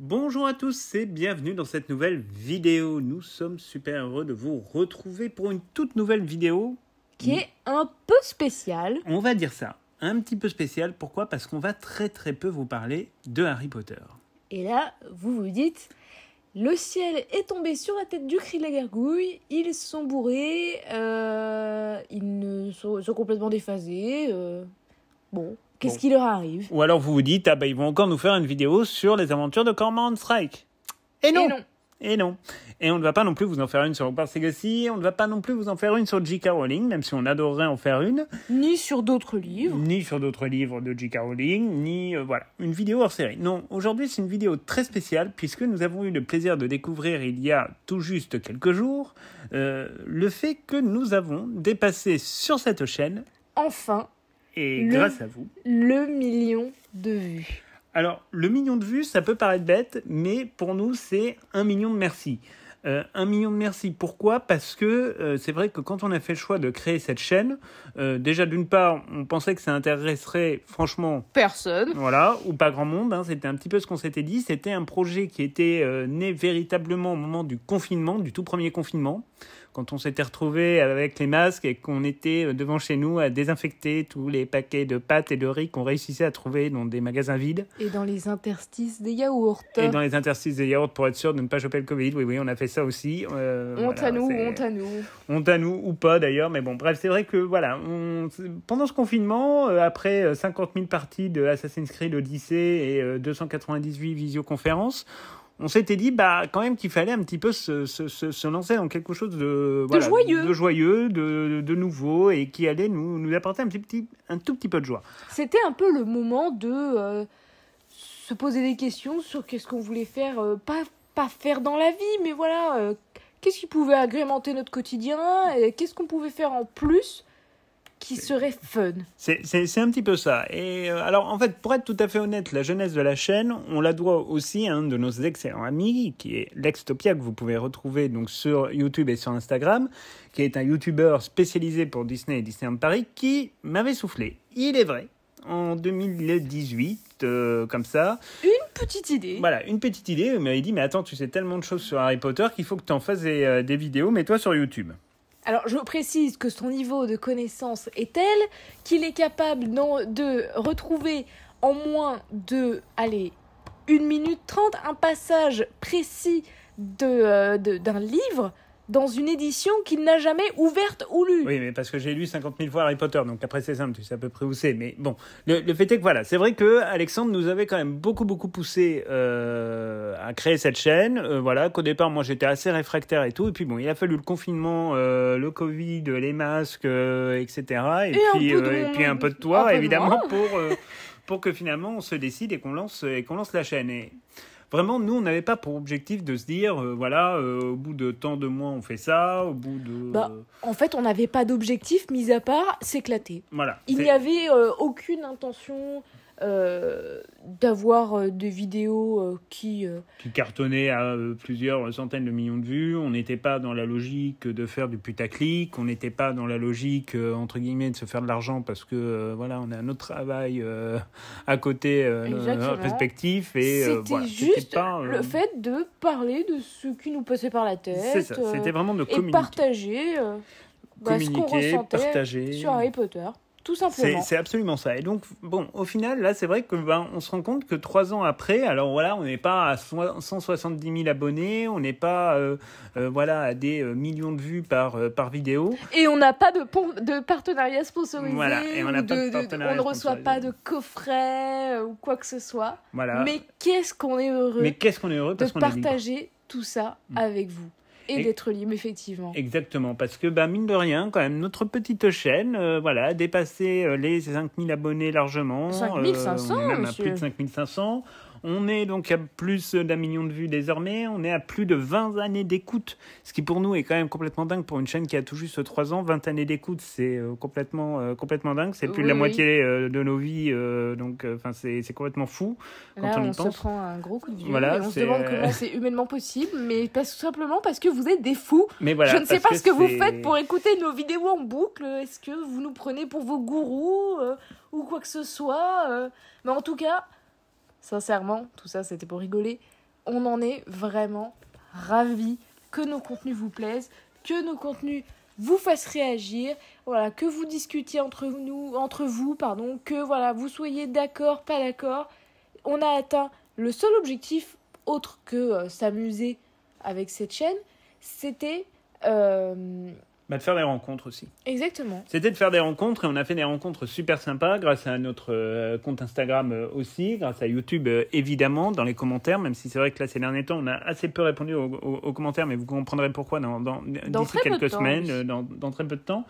Bonjour à tous et bienvenue dans cette nouvelle vidéo. Nous sommes super heureux de vous retrouver pour une toute nouvelle vidéo. Qui est un peu spéciale. On va dire ça, un petit peu spécial. Pourquoi ? Parce qu'on va très peu vous parler de Harry Potter. Et là, vous vous dites, le ciel est tombé sur la tête du cri de la gargouille, ils sont bourrés, sont complètement déphasés. Qu'est-ce qui leur arrive ? Ou alors vous vous dites, ils vont encore nous faire une vidéo sur les aventures de Cormoran Strike. Et non. Et on ne va pas non plus vous en faire une sur Hogwarts Legacy, on ne va pas non plus vous en faire une sur J.K. Rowling, même si on adorerait en faire une. Ni sur d'autres livres. Ni sur d'autres livres de J.K. Rowling, ni une vidéo hors série. Non, aujourd'hui c'est une vidéo très spéciale, puisque nous avons eu le plaisir de découvrir il y a tout juste quelques jours, le fait que nous avons dépassé sur cette chaîne, enfin, et grâce à vous, le million de vues. Alors, le million de vues, ça peut paraître bête, mais pour nous, c'est 1 million de merci. 1 million de merci. Pourquoi ? Parce que c'est vrai que quand on a fait le choix de créer cette chaîne, déjà d'une part, on pensait que ça intéresserait franchement personne. Voilà, ou pas grand monde. C'était un petit peu ce qu'on s'était dit. C'était un projet qui était né véritablement au moment du confinement, du tout premier confinement. Quand on s'était retrouvés avec les masques et qu'on était devant chez nous à désinfecter tous les paquets de pâtes et de riz qu'on réussissait à trouver dans des magasins vides. Et dans les interstices des yaourts. Pour être sûr de ne pas choper le Covid. Oui, on a fait ça aussi. Honte à nous. Honte à nous, ou pas d'ailleurs. Mais bon, bref, c'est vrai que pendant ce confinement, après 50 000 parties de Assassin's Creed Odyssey et 298 visioconférences, on s'était dit quand même qu'il fallait un petit peu se lancer dans quelque chose de joyeux, de nouveau, et qui allait nous apporter un tout petit peu de joie. C'était un peu le moment de se poser des questions sur qu'est-ce qu'on voulait faire, pas faire dans la vie, mais voilà, qu'est-ce qui pouvait agrémenter notre quotidien, et qu'est-ce qu'on pouvait faire en plus qui serait fun. C'est un petit peu ça. Et alors, en fait, pour être tout à fait honnête, la jeunesse de la chaîne, on la doit aussi à un de nos excellents amis, qui est Lextopia, que vous pouvez retrouver donc sur YouTube et sur Instagram, qui est un YouTuber spécialisé pour Disney et Disneyland Paris, qui m'avait soufflé. Il est vrai, en 2018, comme ça. Une petite idée. Voilà, une petite idée. Il m'avait dit, mais attends, tu sais tellement de choses sur Harry Potter qu'il faut que tu en fasses des vidéos, mets-toi sur YouTube. Alors, je précise que son niveau de connaissance est tel qu'il est capable de retrouver en moins de, 1 minute 30, un passage précis d'un livre dans une édition qu'il n'a jamais ouverte ou lue. Oui, mais parce que j'ai lu 50 000 fois Harry Potter, donc après c'est simple, tu sais à peu près où c'est. Mais bon, le fait est que c'est vrai que Alexandre nous avait quand même beaucoup poussé à créer cette chaîne. Qu'au départ, moi j'étais assez réfractaire et tout. Et puis bon, il a fallu le confinement, le Covid, les masques, etc. Et puis un peu de toi, évidemment, pour que finalement on se décide et qu'on lance la chaîne. Et vraiment, nous, on n'avait pas pour objectif de se dire, au bout de tant de mois, on fait ça, au bout de... en fait, on n'avait pas d'objectif, mis à part s'éclater. Voilà. Il n'y avait aucune intention d'avoir des vidéos qui cartonnaient à plusieurs centaines de millions de vues. On n'était pas dans la logique de faire du putaclic, on n'était pas dans la logique, entre guillemets, de se faire de l'argent parce que, on a un autre travail à côté respectif. Et, c'était juste le fait de parler de ce qui nous passait par la tête. C'est ça, c'était vraiment de communiquer. Et partager ce qu'on ressentait sur Harry Potter. Tout simplement. C'est absolument ça. Et donc, au final, là, c'est vrai que on se rend compte que 3 ans après, alors on n'est pas à 170 000 abonnés, on n'est pas à des millions de vues par vidéo. Et on n'a pas de partenariat sponsorisé. Voilà, et on ne reçoit pas de coffret ou quoi que ce soit. Voilà. Mais qu'est-ce qu'on est heureux, de partager tout ça avec vous. Et d'être libre, effectivement. Exactement, parce que mine de rien, quand même, notre petite chaîne a dépassé les 5000 abonnés largement. 5500, on est même à plus de 5500. On est donc à plus d'1 million de vues désormais. On est à plus de 20 années d'écoute, ce qui pour nous est quand même complètement dingue pour une chaîne qui a tout juste 3 ans. 20 années d'écoute, c'est complètement dingue. C'est plus de la moitié de nos vies, c'est complètement fou quand on y pense. On se prend un gros coup de vieux et on se demande comment c'est humainement possible, mais tout simplement parce que vous êtes des fous. Mais je ne sais pas ce que vous faites pour écouter nos vidéos en boucle. Est-ce que vous nous prenez pour vos gourous ou quoi que ce soit mais en tout cas, sincèrement, tout ça c'était pour rigoler. on en est vraiment ravis que nos contenus vous plaisent, que nos contenus vous fassent réagir, voilà, que vous discutiez entre vous, que voilà, vous soyez d'accord, pas d'accord. On a atteint le seul objectif autre que s'amuser avec cette chaîne, c'était de faire des rencontres aussi. Exactement. C'était de faire des rencontres et on a fait des rencontres super sympas grâce à notre compte Instagram aussi, grâce à YouTube évidemment, dans les commentaires, même si c'est vrai que là ces derniers temps on a assez peu répondu aux commentaires, mais vous comprendrez pourquoi d'ici quelques semaines, oui. dans très peu de temps.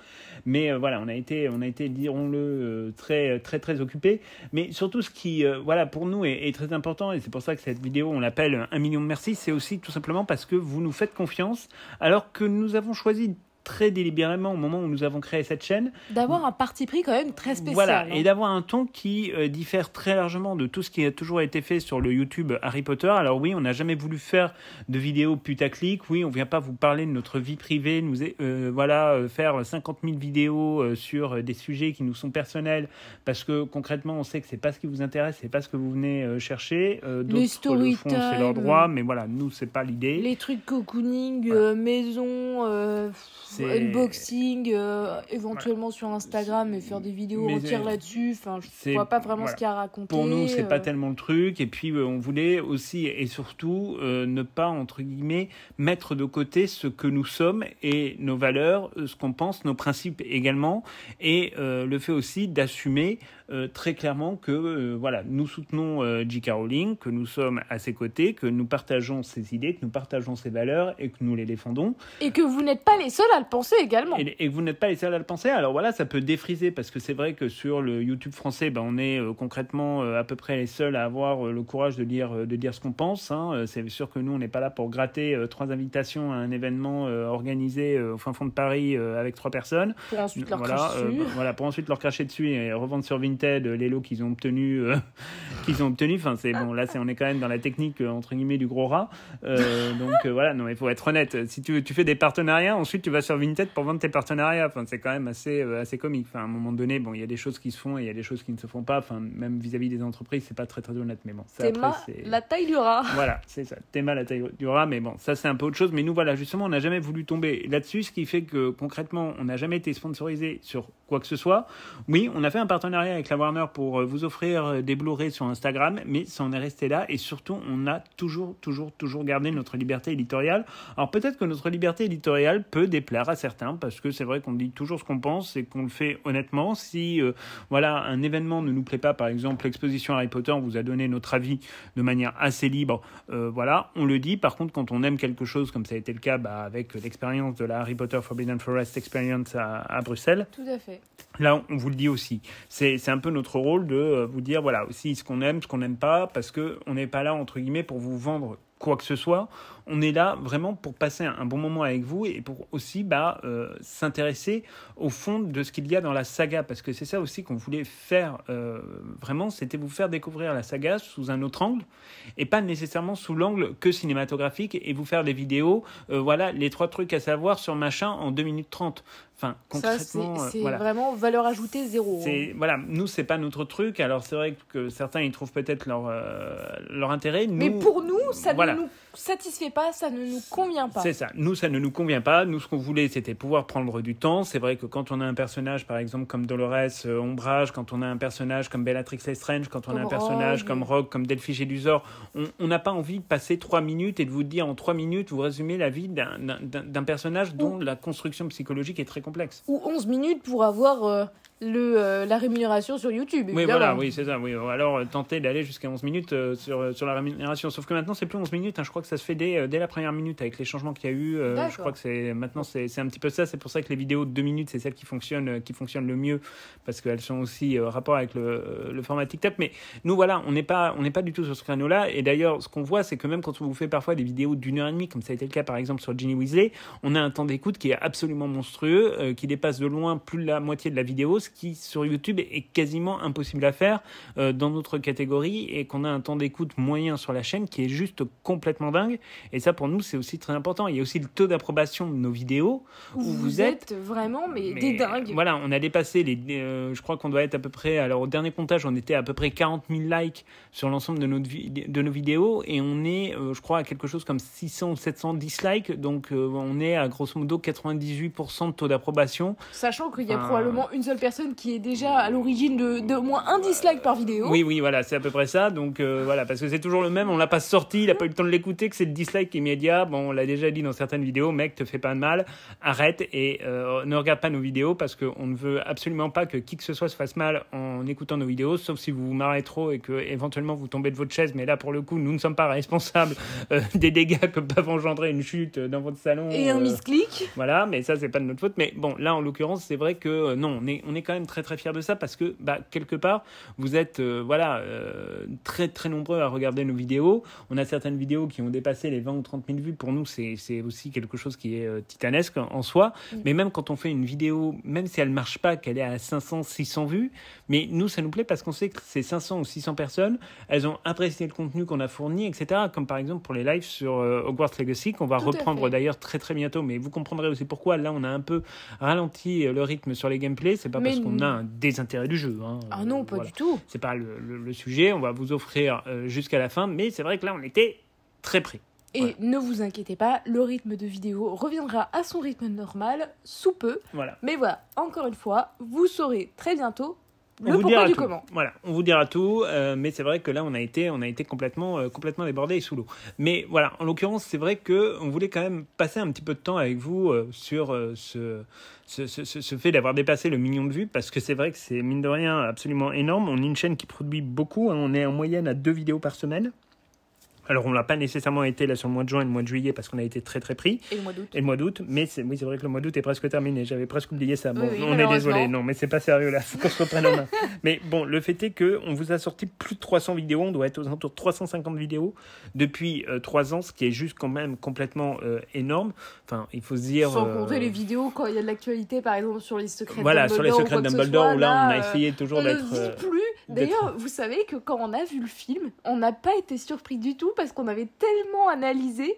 Mais voilà, on a été dirons-le, très, très, très occupés. Mais surtout ce qui, voilà, pour nous est très important, et c'est pour ça que cette vidéo on l'appelle 1 million de merci, c'est aussi tout simplement parce que vous nous faites confiance, alors que nous avons choisi très délibérément au moment où nous avons créé cette chaîne. D'avoir un parti pris quand même très spécial. Voilà, et d'avoir un ton qui diffère très largement de tout ce qui a toujours été fait sur le YouTube Harry Potter. Alors oui, on n'a jamais voulu faire de vidéos putaclic. Oui, on ne vient pas vous parler de notre vie privée, faire 50 000 vidéos sur des sujets qui nous sont personnels, parce que concrètement, on sait que ce n'est pas ce qui vous intéresse, ce n'est pas ce que vous venez chercher. Les story le font, c'est leur droit, mais voilà, nous, ce n'est pas l'idée. Les trucs cocooning, voilà. Maison... unboxing, éventuellement sur Instagram et faire des vidéos entières là-dessus. Enfin, je ne vois pas vraiment ce qu'il y a à raconter. Pour nous, c'est pas tellement le truc. Et puis, on voulait aussi et surtout ne pas, entre guillemets, mettre de côté ce que nous sommes et nos valeurs, ce qu'on pense, nos principes également. Et le fait aussi d'assumer très clairement que nous soutenons J.K. Rowling, que nous sommes à ses côtés, que nous partageons ses idées, que nous partageons ses valeurs et que nous les défendons. Et que vous n'êtes pas les seuls à le penser également. Et que vous n'êtes pas les seuls à le penser. Alors voilà, ça peut défriser parce que c'est vrai que sur le YouTube français, on est concrètement à peu près les seuls à avoir le courage de dire ce qu'on pense. Hein. C'est sûr que nous, on n'est pas là pour gratter 3 invitations à un événement organisé au fin fond de Paris avec 3 personnes. Pour ensuite leur cracher dessus. Pour ensuite leur cracher dessus et revendre sur Vinted les lots qu'ils ont obtenus. Enfin, on est quand même dans la technique entre guillemets du gros rat. Non, il faut être honnête. Si tu fais des partenariats, ensuite tu vas sur Vinted pour vendre tes partenariats. Enfin, c'est quand même assez comique. Enfin, à un moment donné, il y a des choses qui se font et il y a des choses qui ne se font pas. Enfin, même vis-à-vis des entreprises, c'est pas très très honnête. Mais bon, ça, la taille du rat. Voilà, c'est ça. Théma, la taille du rat. Mais bon, ça c'est un peu autre chose. Mais nous, voilà, justement, on n'a jamais voulu tomber là-dessus, ce qui fait que concrètement, on n'a jamais été sponsorisé sur quoi que ce soit. Oui, on a fait un partenariat avec la Warner pour vous offrir des Blu-ray sur Instagram, mais ça en est resté là. Et surtout, on a toujours gardé notre liberté éditoriale. Alors peut-être que notre liberté éditoriale peut déplaire à certains, parce que c'est vrai qu'on dit toujours ce qu'on pense et qu'on le fait honnêtement. Si un événement ne nous plaît pas, par exemple l'exposition Harry Potter, on vous a donné notre avis de manière assez libre, on le dit. Par contre, quand on aime quelque chose, comme ça a été le cas avec l'expérience de la Harry Potter Forbidden Forest Experience à Bruxelles, tout à fait. Là, on vous le dit aussi. C'est un peu notre rôle de vous dire, voilà, aussi ce qu'on aime, ce qu'on n'aime pas, parce qu'on n'est pas là, entre guillemets, pour vous vendre quoi que ce soit. On est là vraiment pour passer un bon moment avec vous et pour aussi s'intéresser au fond de ce qu'il y a dans la saga, parce que c'est ça aussi qu'on voulait faire vraiment, c'était vous faire découvrir la saga sous un autre angle et pas nécessairement sous l'angle que cinématographique et vous faire des vidéos, les 3 trucs à savoir sur machin en 2 minutes 30. Enfin, concrètement, ça, c'est vraiment valeur ajoutée 0. Nous, c'est pas notre truc. Alors, c'est vrai que certains y trouvent peut-être leur intérêt. Mais pour nous, ça ne nous satisfait pas, ça ne nous convient pas. C'est ça. Nous, ça ne nous convient pas. Nous, ce qu'on voulait, c'était pouvoir prendre du temps. C'est vrai que quand on a un personnage, par exemple, comme Dolores Ombrage, quand on a un personnage comme Bellatrix Lestrange, quand on a un personnage comme Rogue, comme Delphi Gélusor, on n'a pas envie de passer 3 minutes et de vous dire en 3 minutes, vous résumez la vie d'un personnage dont la construction psychologique est très complexe. Ou 11 minutes pour avoir la rémunération sur YouTube. Évidemment. C'est ça. Oui. Alors, tenter d'aller jusqu'à 11 minutes sur la rémunération. Sauf que maintenant, c'est plus 11 minutes. Je crois que ça se fait dès la première minute avec les changements qu'il y a eu. Je crois que c'est un petit peu ça. C'est pour ça que les vidéos de 2 minutes, c'est celles qui fonctionnent le mieux parce qu'elles sont aussi rapport avec le format TikTok. Mais nous, on n'est pas du tout sur ce créneau-là. Et d'ailleurs, ce qu'on voit, c'est que même quand on vous fait parfois des vidéos d'1h30, comme ça a été le cas par exemple sur Ginny Weasley, on a un temps d'écoute qui est absolument monstrueux, qui dépasse de loin plus de la moitié de la vidéo, ce qui sur YouTube est quasiment impossible à faire dans notre catégorie et qu'on a un temps d'écoute moyen sur la chaîne qui est juste complètement dingue. Et ça, pour nous, c'est aussi très important. Il y a aussi le taux d'approbation de nos vidéos où vous êtes vraiment des dingues. Voilà, on a dépassé je crois qu'on doit être à peu près, alors au dernier comptage, on était à peu près 40 000 likes sur l'ensemble de nos vidéos et on est, je crois, à quelque chose comme 600 ou 700 dislikes. Donc, on est à grosso modo 98% de taux d'approbation. Sachant qu'il y a probablement une seule personne qui est déjà à l'origine de moins un dislike par vidéo. Oui, voilà, c'est à peu près ça. Donc, voilà, parce que c'est toujours le même, on l'a pas sorti, il a pas eu le temps de l'écouter, que c'est le dislike immédiat. Bon, on l'a déjà dit dans certaines vidéos, mec, te fais pas de mal, arrête et ne regarde pas nos vidéos parce qu'on ne veut absolument pas que qui que ce soit se fasse mal en écoutant nos vidéos, sauf si vous vous marrez trop et que éventuellement vous tombez de votre chaise. Mais là, pour le coup, nous ne sommes pas responsables des dégâts que peuvent engendrer une chute dans votre salon. Et un misclick. Voilà, mais ça, c'est pas de notre faute. Mais bon, là, en l'occurrence, c'est vrai que non, on est quand même très très fiers de ça parce que, quelque part, vous êtes très très nombreux à regarder nos vidéos. On a certaines vidéos qui ont dépassé les 20 ou 30 000 vues. Pour nous, c'est aussi quelque chose qui est titanesque en soi. Mais même quand on fait une vidéo, même si elle marche pas, qu'elle est à 500, 600 vues, mais nous, ça nous plaît parce qu'on sait que ces 500 ou 600 personnes, elles ont apprécié le contenu qu'on a fourni, etc. Comme par exemple pour les lives sur Hogwarts Legacy, qu'on va reprendre d'ailleurs très très bientôt. Mais vous comprendrez aussi pourquoi. Là, on a un peu ralenti le rythme sur les gameplays. C'est pas parce qu'on a un désintérêt du jeu. Ah non, pas du tout. C'est pas le sujet. On va vous offrir jusqu'à la fin. Mais c'est vrai que là, on était très pris. Et ne vous inquiétez pas, le rythme de vidéo reviendra à son rythme normal sous peu. Voilà. Mais voilà, encore une fois, vous saurez très bientôt le pourquoi du comment. Voilà, on vous dira tout, mais c'est vrai que là, on a été complètement débordé et sous l'eau. Mais voilà, en l'occurrence, c'est vrai qu'on voulait quand même passer un petit peu de temps avec vous sur ce fait d'avoir dépassé le million de vues, parce que c'est vrai que c'est, mine de rien, absolument énorme. On est une chaîne qui produit beaucoup, on est en moyenne à 2 vidéos par semaine. Alors, on ne l'a pas nécessairement été là sur le mois de juin et le mois de juillet parce qu'on a été très très pris. Et le mois d'août. Et le mois d'août. Mais c'est vrai que le mois d'août est presque terminé. J'avais presque oublié ça. Bon, oui, on est désolé. Non, mais c'est pas sérieux là. Faut qu'on se reprenne en main. Mais bon, le fait est qu'on vous a sorti plus de 300 vidéos. On doit être aux alentours de 350 vidéos depuis 3 ans, ce qui est juste quand même complètement énorme. Enfin, il faut se dire. Sans compter les vidéos quand il y a de l'actualité, par exemple sur les secrets de Dumbledore. Voilà, sur les secrets de Dumbledore, où là, on a essayé toujours d'être. On ne dit plus. D'ailleurs, vous savez que quand on a vu le film, on n'a pas été surpris du tout parce qu'on avait tellement analysé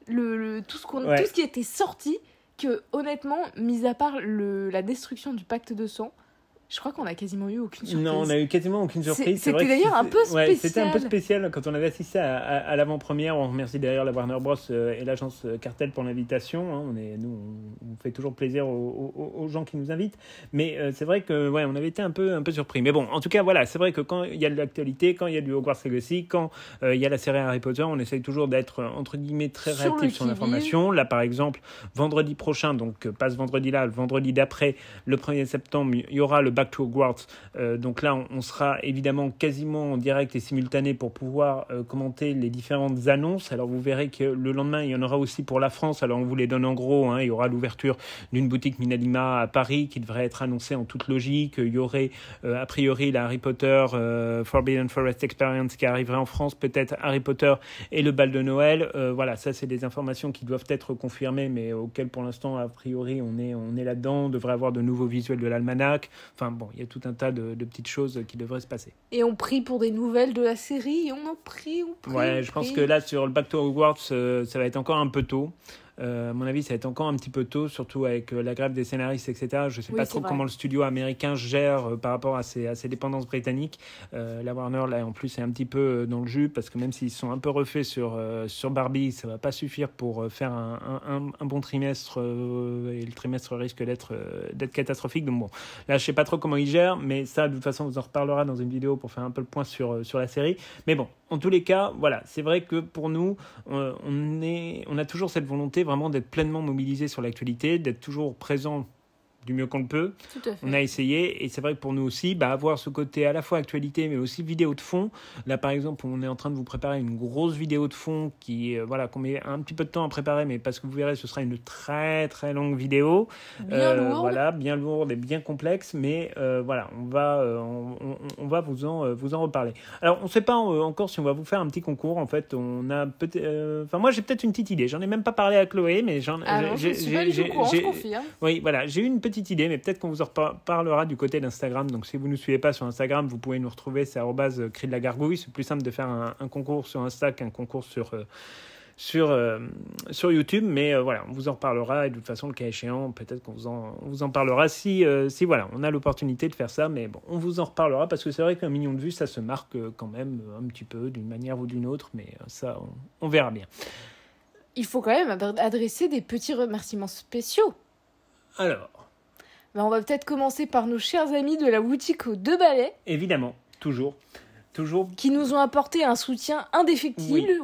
tout ce qui était sorti que, honnêtement, mis à part la destruction du pacte de sang, je crois qu'on a quasiment eu aucune surprise. Non, on a eu quasiment aucune surprise. C'était d'ailleurs un peu spécial. Ouais, c'était un peu spécial quand on avait assisté à l'avant-première. On remercie d'ailleurs la Warner Bros et l'agence Cartel pour l'invitation. On fait toujours plaisir aux gens qui nous invitent. Mais c'est vrai que on avait été un peu surpris. Mais bon, en tout cas, voilà, c'est vrai que quand il y a de l'actualité, quand il y a du Hogwarts Legacy, quand il y a la série Harry Potter, on essaye toujours d'être entre guillemets très réactif sur l'information. Là, par exemple, vendredi prochain, donc pas ce vendredi-là, le vendredi d'après, le 1er septembre, il y aura le Back to Hogwarts. Donc là, on sera évidemment quasiment en direct et simultané pour pouvoir commenter les différentes annonces. Alors vous verrez que le lendemain, il y en aura aussi pour la France. Alors on vous les donne en gros. Il y aura l'ouverture d'une boutique Minalima à Paris qui devrait être annoncée en toute logique. Il y aurait a priori la Harry Potter Forbidden Forest Experience qui arriverait en France, peut-être Harry Potter et le bal de Noël. Voilà, ça c'est des informations qui doivent être confirmées, mais auxquelles pour l'instant a priori on est là-dedans. On devrait avoir de nouveaux visuels de l'almanach. Enfin bon, il y a tout un tas de petites choses qui devraient se passer. Et on prie pour des nouvelles de la série, et on en prie. Ouais, je pense que là, sur le Back to Hogwarts, ça va être encore un peu tôt. À mon avis, ça va être encore un petit peu tôt, surtout avec la grève des scénaristes, etc. Je ne sais pas trop comment le studio américain gère par rapport à ses dépendances britanniques. La Warner, là, en plus, est un petit peu dans le jus, parce que même s'ils sont un peu refaits sur Barbie, ça ne va pas suffire pour faire un bon trimestre, et le trimestre risque d'être catastrophique. Donc bon, là, je ne sais pas trop comment ils gèrent, mais ça, de toute façon, on vous en reparlera dans une vidéo pour faire un peu le point sur la série. Mais bon, en tous les cas, voilà, c'est vrai que pour nous, on a toujours cette volonté vraiment d'être pleinement mobilisé sur l'actualité, d'être toujours présent du mieux qu'on le peut. Tout à fait. On a essayé, et c'est vrai que pour nous aussi, avoir ce côté à la fois actualité, mais aussi vidéo de fond. Là, par exemple, on est en train de vous préparer une grosse vidéo de fond qu'on met un petit peu de temps à préparer, mais parce que vous verrez, ce sera une très très longue vidéo. Bien lourde. Voilà, bien lourde et bien complexe, mais voilà, on va vous en reparler. Alors, on ne sait pas encore si on va vous faire un petit concours. En fait, on a peut-être... moi, j'ai peut-être une petite idée. J'en ai même pas parlé à Chloé, mais je suis pas du tout au courant, je confirme. Oui, voilà, j'ai eu une petite petite idée, mais peut-être qu'on vous en reparlera du côté d'Instagram. Donc si vous ne nous suivez pas sur Instagram, vous pouvez nous retrouver, c'est @cri de la gargouille. C'est plus simple de faire un concours sur Insta qu'un concours sur YouTube, mais voilà, on vous en reparlera, et de toute façon, le cas échéant, peut-être qu'on vous en parlera si voilà, on a l'opportunité de faire ça, mais bon, on vous en reparlera, parce que c'est vrai qu'un million de vues, ça se marque quand même un petit peu, d'une manière ou d'une autre, mais ça, on verra bien. Il faut quand même adresser des petits remerciements spéciaux. Alors, on va peut-être commencer par nos chers amis de la boutique aux 2 balais. Évidemment, toujours. Qui nous ont apporté un soutien indéfectible,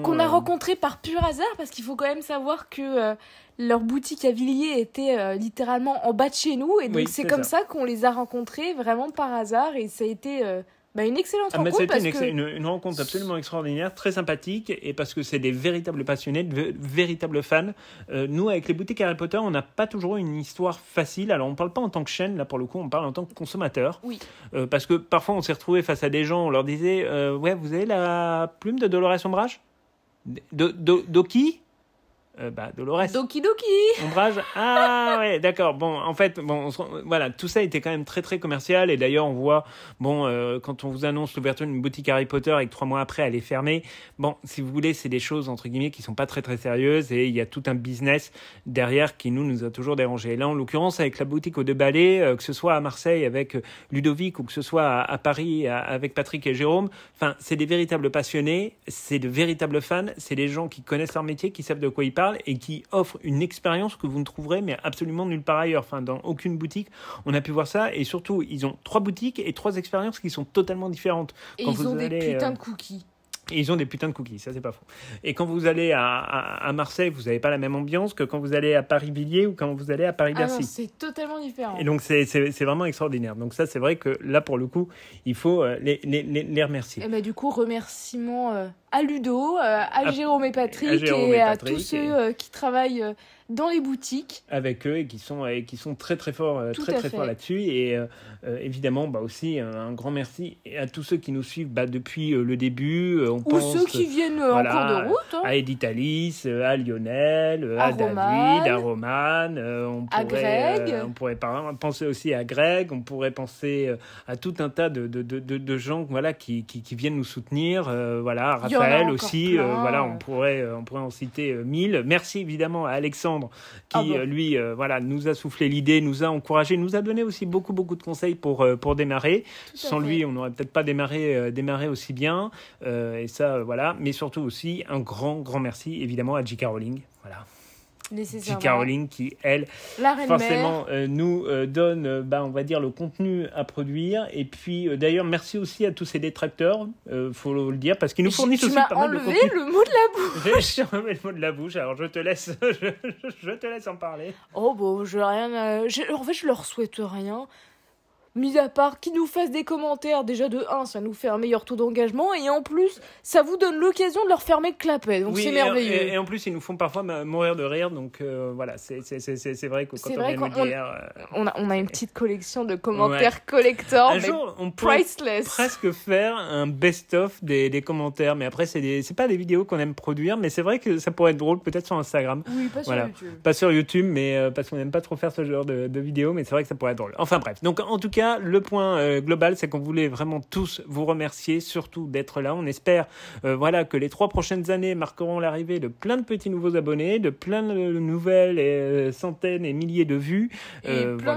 qu'on a rencontré par pur hasard, parce qu'il faut quand même savoir que leur boutique à Villiers était littéralement en bas de chez nous, et donc c'est comme ça qu'on les a rencontrés vraiment par hasard, et ça a été une excellente rencontre. C'était une rencontre absolument extraordinaire, très sympathique, et parce que c'est des véritables passionnés, de véritables fans. Nous, avec les boutiques Harry Potter, on n'a pas toujours une histoire facile. Alors, on ne parle pas en tant que chaîne, là pour le coup, on parle en tant que consommateur. Oui. Parce que parfois, on s'est retrouvé face à des gens, on leur disait ouais, vous avez la plume de Dolores Ombrage Doki Dolores. Doki Doki. Ombrage. Ah ouais, d'accord. Bon, en fait, voilà, tout ça était quand même très très commercial, et d'ailleurs on voit, quand on vous annonce l'ouverture d'une boutique Harry Potter et que 3 mois après elle est fermée, si vous voulez, c'est des choses entre guillemets qui sont pas très très sérieuses, et il y a tout un business derrière qui nous a toujours dérangé. Et là, en l'occurrence, avec la boutique aux 2 balais, que ce soit à Marseille avec Ludovic ou que ce soit à Paris avec Patrick et Jérôme, c'est des véritables passionnés, c'est de véritables fans, c'est des gens qui connaissent leur métier, qui savent de quoi ils parlent, et qui offre une expérience que vous ne trouverez mais absolument nulle part ailleurs. Dans aucune boutique, on a pu voir ça. Et surtout, ils ont 3 boutiques et 3 expériences qui sont totalement différentes. Et ils ont des putains de cookies. Et ils ont des putains de cookies, ça c'est pas faux. Et quand vous allez à Marseille, vous n'avez pas la même ambiance que quand vous allez à Paris-Villiers ou quand vous allez à Paris-Bercy. Ah non, c'est totalement différent. Et donc c'est vraiment extraordinaire. Donc ça, c'est vrai que là, pour le coup, il faut les remercier. Et du coup, remerciements à Ludo, à Jérôme et Patrick, et à tous ceux qui travaillent dans les boutiques. Avec eux, et qui sont très très forts, forts là-dessus. Et évidemment, aussi un grand merci à tous ceux qui nous suivent depuis le début. Ou ceux qui viennent en cours de route. À Edith Alice, à Lionel, à David, à Roman. À Greg. On pourrait penser aussi à Greg. On pourrait penser à tout un tas de gens qui viennent nous soutenir. Raphaël aussi. On pourrait en citer 1000. Merci évidemment à Alexandre qui, lui, nous a soufflé l'idée, nous a encouragé, nous a donné aussi beaucoup de conseils pour démarrer. Sans lui, on n'aurait peut-être pas démarré aussi bien. Et ça, mais surtout aussi un grand merci évidemment à J.K. Rowling. Voilà. J.K. Rowling qui, elle, forcément nous donne, on va dire, le contenu à produire. Et puis, d'ailleurs, merci aussi à tous ces détracteurs, faut le dire, parce qu'ils nous fournissent aussi pas mal de contenu. Tu m'as enlevé le mot de la bouche. J'ai enlevé le mot de la bouche, alors je te laisse en parler. J'ai rien en fait, je leur souhaite rien. Mis à part qu'ils nous fassent des commentaires, déjà de 1, ça nous fait un meilleur taux d'engagement, et en plus, ça vous donne l'occasion de leur fermer le clapet, donc c'est merveilleux. Et en plus, ils nous font parfois mourir de rire, donc c'est vrai que quand on vient nous dire... On a une petite collection de commentaires collector, un jour, on pourrait priceless. Presque faire un best-of des commentaires, mais après, c'est pas des vidéos qu'on aime produire, mais c'est vrai que ça pourrait être drôle, peut-être sur Instagram. Oui, pas sur YouTube. Pas sur YouTube, mais parce qu'on n'aime pas trop faire ce genre de vidéos, mais c'est vrai que ça pourrait être drôle. Enfin bref, donc en tout cas, le point global, c'est qu'on voulait vraiment tous vous remercier, surtout d'être là. On espère que les 3 prochaines années marqueront l'arrivée de plein de petits nouveaux abonnés, de plein de nouvelles centaines et milliers de vues, et plein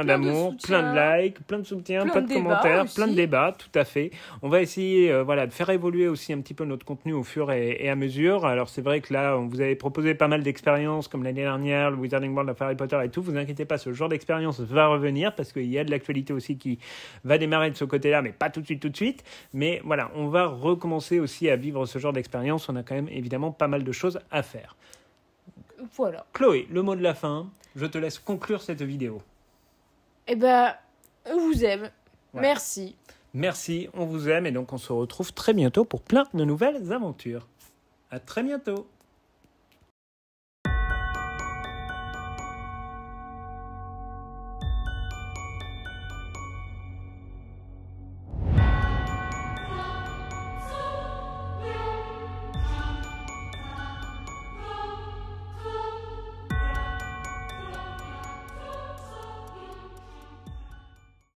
d'amour, plein de likes, plein de soutien, plein de commentaires, plein de débats, tout à fait. On va essayer de faire évoluer aussi un petit peu notre contenu au fur et à mesure. Alors c'est vrai que là, on vous avait proposé pas mal d'expériences comme l'année dernière, le Wizarding World of Harry Potter et tout. Vous inquiétez pas, ce genre d'expérience va revenir parce qu'il y a de l'actualité aussi qui va démarrer de ce côté-là, mais pas tout de suite. Mais voilà, on va recommencer aussi à vivre ce genre d'expérience. On a quand même évidemment pas mal de choses à faire. Voilà. Chloé, le mot de la fin. Je te laisse conclure cette vidéo. On vous aime. Ouais. Merci, on vous aime, et donc on se retrouve très bientôt pour plein de nouvelles aventures. À très bientôt.